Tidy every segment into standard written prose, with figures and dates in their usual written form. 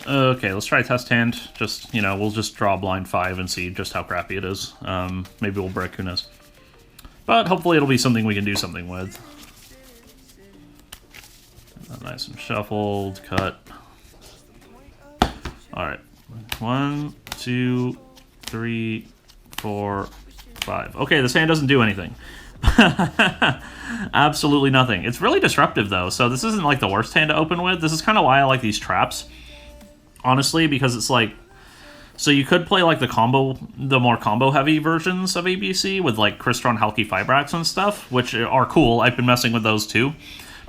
Okay, let's try test hand. Just, you know, we'll just draw blind 5 and see just how crappy it is. Maybe we'll brick, who knows. But hopefully it'll be something we can do something with. Nice and shuffled, cut. Alright. 1, 2, 3, 4, 5. Okay, this hand doesn't do anything. Absolutely nothing. It's really disruptive, though, so this isn't, like, the worst hand to open with. This is kind of why I like these traps, honestly, because it's, like... So you could play, like, the more combo-heavy versions of ABC with, like, Crystron, Halki, Fibrax and stuff, which are cool. I've been messing with those, too.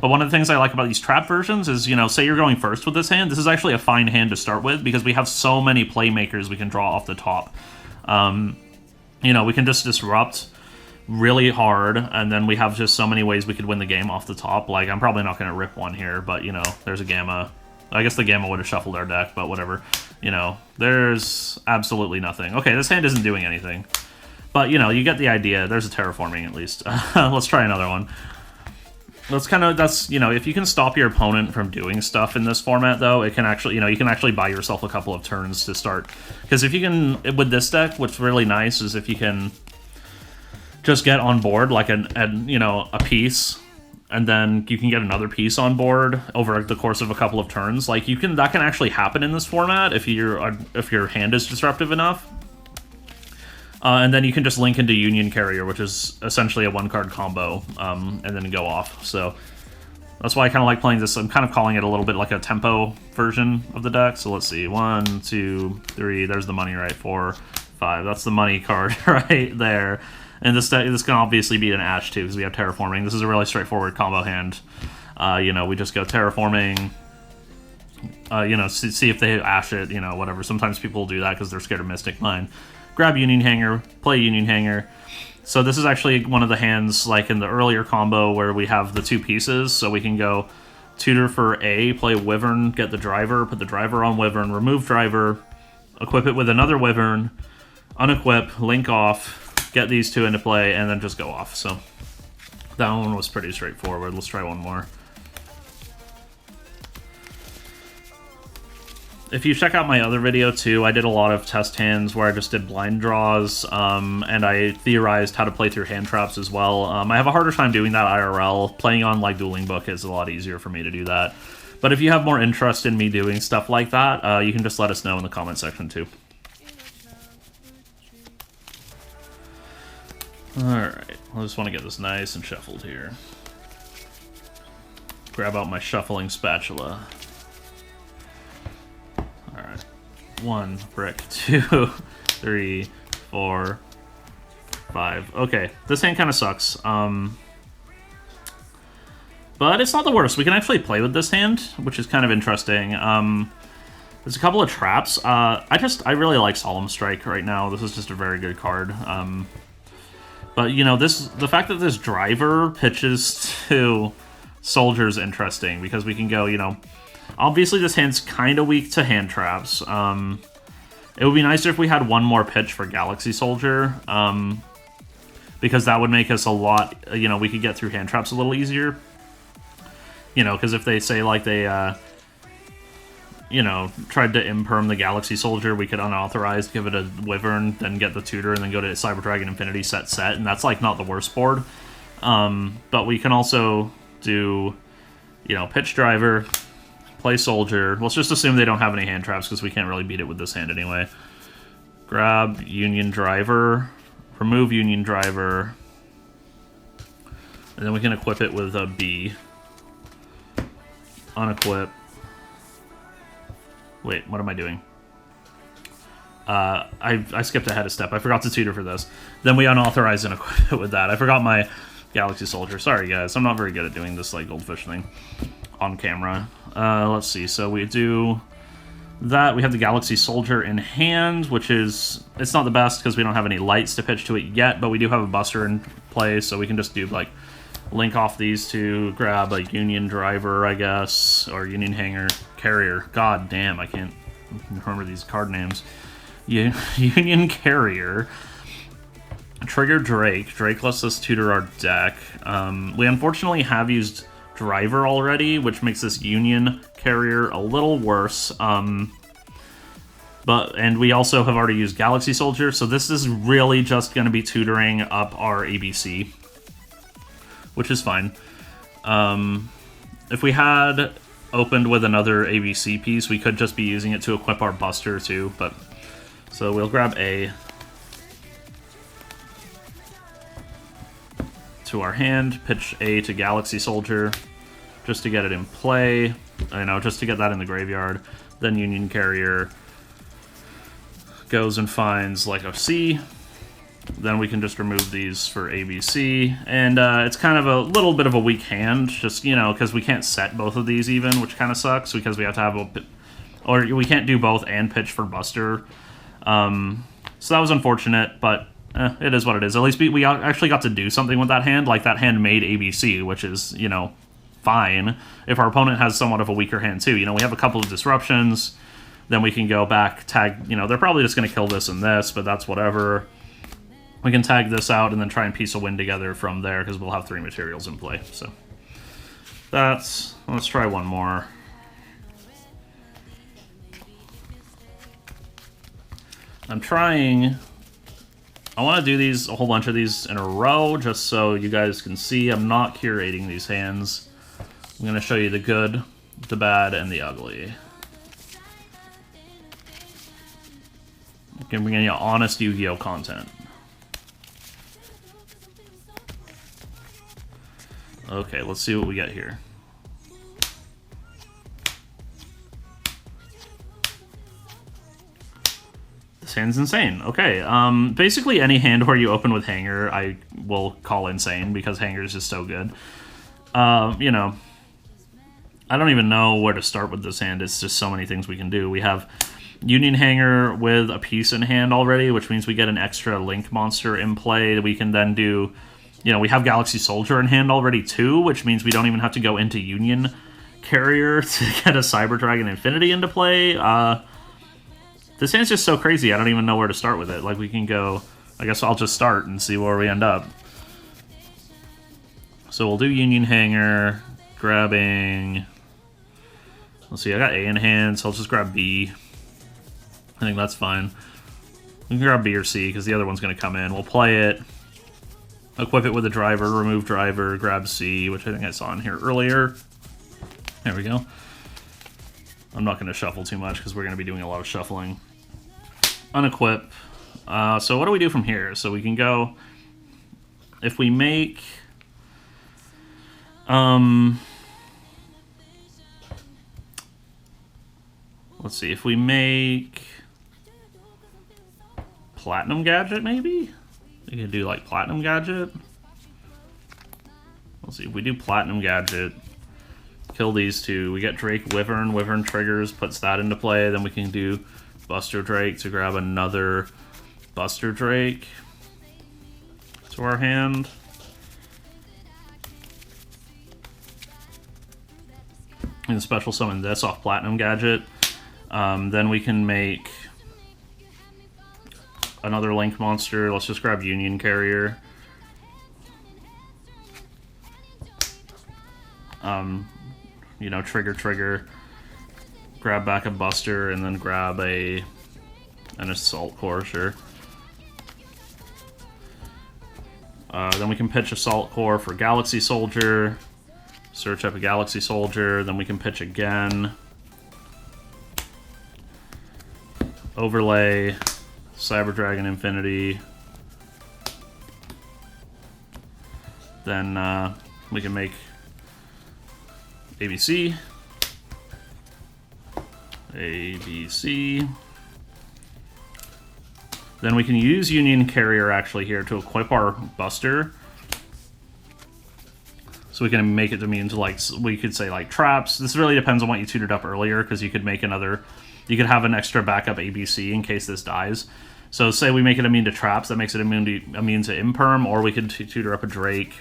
But one of the things I like about these trap versions is, you know, say you're going first with this hand, this is actually a fine hand to start with, because we have so many playmakers we can draw off the top. You know, we can just disrupt really hard, and then we have just so many ways we could win the game off the top. Like, I'm probably not going to rip one here, but, you know, there's a Gamma. I guess the Gamma would have shuffled our deck, but whatever. You know, there's absolutely nothing. Okay, this hand isn't doing anything. But, you know, you get the idea. There's a terraforming, at least. Let's try another one. That's, you know, if you can stop your opponent from doing stuff in this format, though, it can actually, you know, you can actually buy yourself a couple of turns to start. Because if you can, with this deck, what's really nice is if you can just get on board, like, you know, a piece, and then you can get another piece on board over the course of a couple of turns. Like, that can actually happen in this format if your hand is disruptive enough. And then you can just link into Union Carrier, which is essentially a one-card combo, and then go off. So that's why I kind of like playing this. I'm kind of calling it a little bit like a tempo version of the deck. So let's see. 1, 2, 3. There's the money, right? 4, 5. That's the money card right there. And this can obviously be an Ash, too, because we have Terraforming. This is a really straightforward combo hand. You know, we just go Terraforming, you know, see if they Ash it, you know, whatever. Sometimes people do that because they're scared of Mystic Mine. Grab Union Hanger, play Union Hanger. So this is actually one of the hands, like in the earlier combo, where we have the 2 pieces. So we can go Tutor for A, play Wyvern, get the Driver, put the Driver on Wyvern, remove Driver, equip it with another Wyvern, unequip, link off, get these 2 into play, and then just go off. So that one was pretty straightforward. Let's try one more. If you check out my other video, too, I did a lot of test hands where I just did blind draws, and I theorized how to play through hand traps as well. I have a harder time doing that IRL. Playing on, like, Dueling Book is a lot easier for me to do that. But if you have more interest in me doing stuff like that, you can just let us know in the comment section, too. Alright, I just want to get this nice and shuffled here. Grab out my shuffling spatula. Alright. 1 brick, 2, 3, 4, 5. Okay, this hand kind of sucks. But it's not the worst. We can actually play with this hand, which is kind of interesting. There's a couple of traps. I really like Solemn Strike right now. This is just a very good card. But, you know, the fact that this Driver pitches to Soldier is interesting, because we can go, you know... Obviously, this hand's kind of weak to hand traps. It would be nicer if we had one more pitch for Galaxy Soldier, because that would make us a lot... You know, we could get through hand traps a little easier. You know, because if they say, like, they... you know, tried to imperm the Galaxy Soldier, we could unauthorized give it a Wyvern, then get the Tutor, and then go to Cyber Dragon Infinity set, and that's, like, not the worst board. But we can also do, you know, pitch Driver, play Soldier. Let's just assume they don't have any hand traps, because we can't really beat it with this hand anyway. Grab Union Driver, remove Union Driver, and then we can equip it with a B. Unequip. Wait, what am I doing? I skipped ahead a step. I forgot to tutor for this. Then we unauthorized and equip it with that. I forgot my Galaxy Soldier. Sorry, guys. I'm not very good at doing this, like, goldfish thing on camera. Let's see. So we do that. We have the Galaxy Soldier in hand, which is... It's not the best because we don't have any lights to pitch to it yet, but we do have a Buster in play, so we can just do, like, link off these two, grab a Union Driver, I guess, or Union Hanger, Carrier. God damn, I can't remember these card names. Union Carrier. Trigger Drake. Drake lets us tutor our deck. We unfortunately have used Driver already, which makes this Union Carrier a little worse. And we also have already used Galaxy Soldier, so this is really just going to be tutoring up our ABC, which is fine. If we had opened with another ABC piece, we could just be using it to equip our Buster too, but... So we'll grab A to our hand, pitch A to Galaxy Soldier, just to get it in play, just to get that in the graveyard. Then Union Carrier goes and finds like a C. Then we can just remove these for ABC. And it's kind of a little bit of a weak hand, just, because we can't set both of these even, which kind of sucks, because we have to have or we can't do both and pitch for Buster. So that was unfortunate, but it is what it is. At least we actually got to do something with that hand. Like, that hand made ABC, which is, fine. If our opponent has somewhat of a weaker hand, too. We have a couple of disruptions. Then we can go back, tag, they're probably just going to kill this and this, but that's whatever. We can tag this out and then try and piece a win together from there, because we'll have 3 materials in play. So let's try one more. I want to do a whole bunch of these in a row, just so you guys can see. I'm not curating these hands. I'm going to show you the good, the bad, and the ugly. Giving you honest Yu-Gi-Oh content. Okay, let's see what we get here. This hand's insane. Okay, basically any hand where you open with Hanger, I will call insane, because Hanger is just so good. I don't even know where to start with this hand. It's just so many things we can do. We have Union Hanger with a piece in hand already, which means we get an extra Link monster in play. We can then do, we have Galaxy Soldier in hand already too, which means we don't even have to go into Union Carrier to get a Cyber Dragon Infinity into play. This hand's just so crazy, I don't even know where to start with it. Like, we can go, I guess I'll just start and see where we end up. So we'll do Union Hanger, grabbing, let's see, I got A in hand, so I'll just grab B. I think that's fine. We can grab B or C, because the other one's going to come in. We'll play it, equip it with a driver, remove driver, grab C, which I think I saw in here earlier. There we go. I'm not going to shuffle too much, because we're going to be doing a lot of shuffling. Unequip. So what do we do from here? So we can go, if we make... let's see, if we make Platinum Gadget, maybe? We can do, like, Platinum Gadget. Let's see, if we do Platinum Gadget, kill these two, we get Drake Wyvern. Wyvern triggers, puts that into play. Then we can do Buster Drake to grab another Buster Drake to our hand. And special summon this off Platinum Gadget. Then we can make another Link monster. Let's just grab Union Carrier. Trigger. Grab back a Buster, and then grab an Assault Core, sure. Then we can pitch Assault Core for Galaxy Soldier. Search up a Galaxy Soldier, then we can pitch again. Overlay, Cyber Dragon Infinity. Then we can make ABC. ABC. Then we can use Union Carrier actually here to equip our Buster. So we can make it immune to, like, we could say, like, traps. This really depends on what you tutored up earlier, because you could make you could have an extra backup ABC in case this dies. So say we make it immune to traps, that makes it immune to Imperm, or we could tutor up a Drake.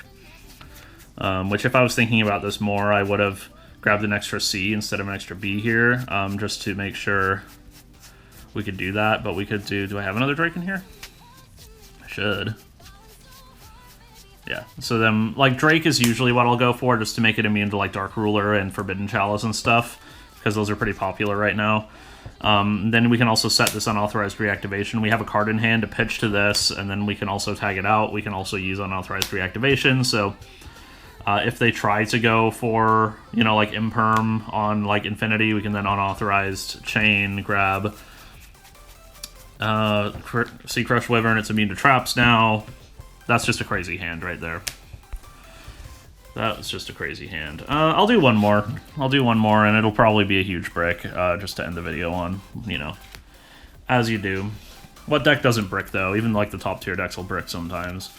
Which, if I was thinking about this more, I would have grabbed an extra C instead of an extra B here, just to make sure we could do that. But we could do I have another Drake in here? I should. Yeah, so then, like, Drake is usually what I'll go for, just to make it immune to, like, Dark Ruler and Forbidden Chalice and stuff. because those are pretty popular right now. Then we can also set this unauthorized reactivation. We have a card in hand to pitch to this, and then we can also tag it out. We can also use unauthorized reactivation, so if they try to go for, you know, like imperm on like infinity, we can then unauthorized chain, grab Sea Crush Wyvern. It's immune to traps now. That's just a crazy hand right there. That was just a crazy hand. I'll do one more. I'll do one more, and it'll probably be a huge brick, just to end the video on, you know, as you do. What deck doesn't brick, though? Even, like, the top-tier decks will brick sometimes.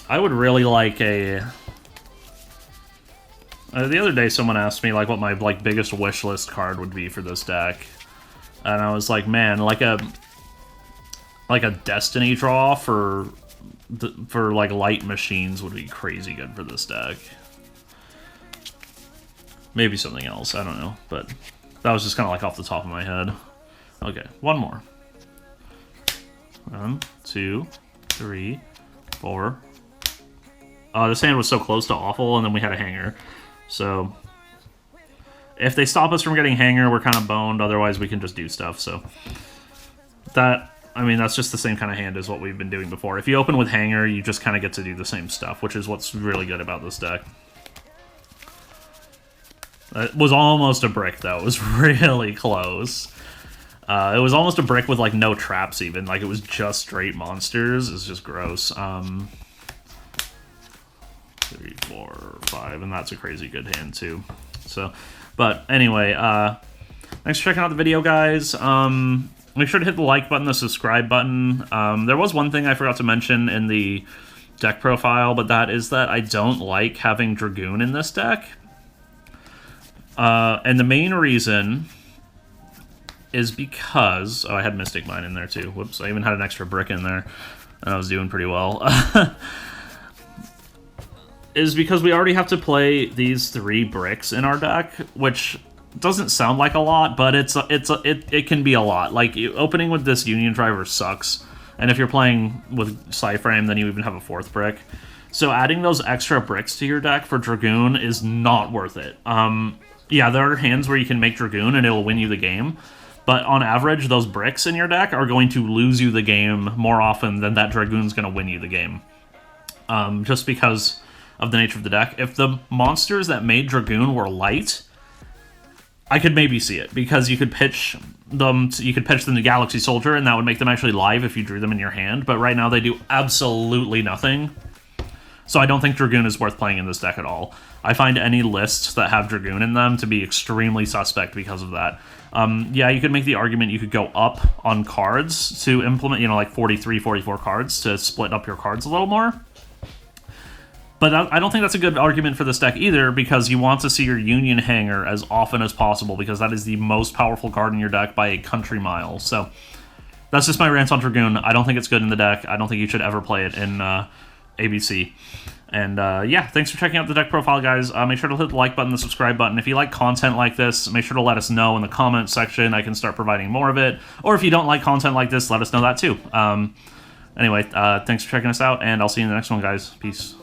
I would really like a... the other day, someone asked me, like, what my, like, biggest wish list card would be for this deck. And I was like, man, like a Destiny draw for like light machines would be crazy good for this deck. Maybe something else, I don't know, but that was just kind of like off the top of my head. Okay, one more. 1, 2, 3, 4. This hand was so close to awful, and then we had a hanger. So if they stop us from getting hanger, we're kind of boned. Otherwise, we can just do stuff. So that, I mean, that's just the same kind of hand as what we've been doing before. If you open with hanger, you just kind of get to do the same stuff, which is what's really good about this deck. It was almost a brick, though. It was really close. It was almost a brick with, like, no traps, even. Like, it was just straight monsters. It's just gross. 3, 4, 5, and that's a crazy good hand, too. So, but anyway, thanks for checking out the video, guys. Make sure to hit the like button, the subscribe button. There was one thing I forgot to mention in the deck profile, but that is that I don't like having Dragoon in this deck. And the main reason is because... Oh, I had Mystic Mine in there, too. Whoops, I even had an extra brick in there, and I was doing pretty well. Is because we already have to play these 3 bricks in our deck, which... doesn't sound like a lot, but it can be a lot. Like, opening with this Union Driver sucks, and if you're playing with Psyframe, then you even have a 4th brick. So adding those extra bricks to your deck for Dragoon is not worth it. Yeah, there are hands where you can make Dragoon and it'll win you the game, but on average, those bricks in your deck are going to lose you the game more often than that Dragoon's going to win you the game. Just because of the nature of the deck. If the monsters that made Dragoon were light, I could maybe see it, because you could pitch them to Galaxy Soldier, and that would make them actually live if you drew them in your hand, but right now they do absolutely nothing. So I don't think Dragoon is worth playing in this deck at all. I find any lists that have Dragoon in them to be extremely suspect because of that. Yeah, you could make the argument you could go up on cards to implement, you know, like 43, 44 cards to split up your cards a little more. But I don't think that's a good argument for this deck either, because you want to see your Union Hanger as often as possible, because that is the most powerful card in your deck by a country mile. So that's just my rant on Dragoon. I don't think it's good in the deck. I don't think you should ever play it in ABC. And yeah, thanks for checking out the deck profile, guys. Make sure to hit the like button, the subscribe button. If you like content like this, make sure to let us know in the comments section. I can start providing more of it. Or if you don't like content like this, let us know that too. Anyway, thanks for checking us out, and I'll see you in the next one, guys. Peace.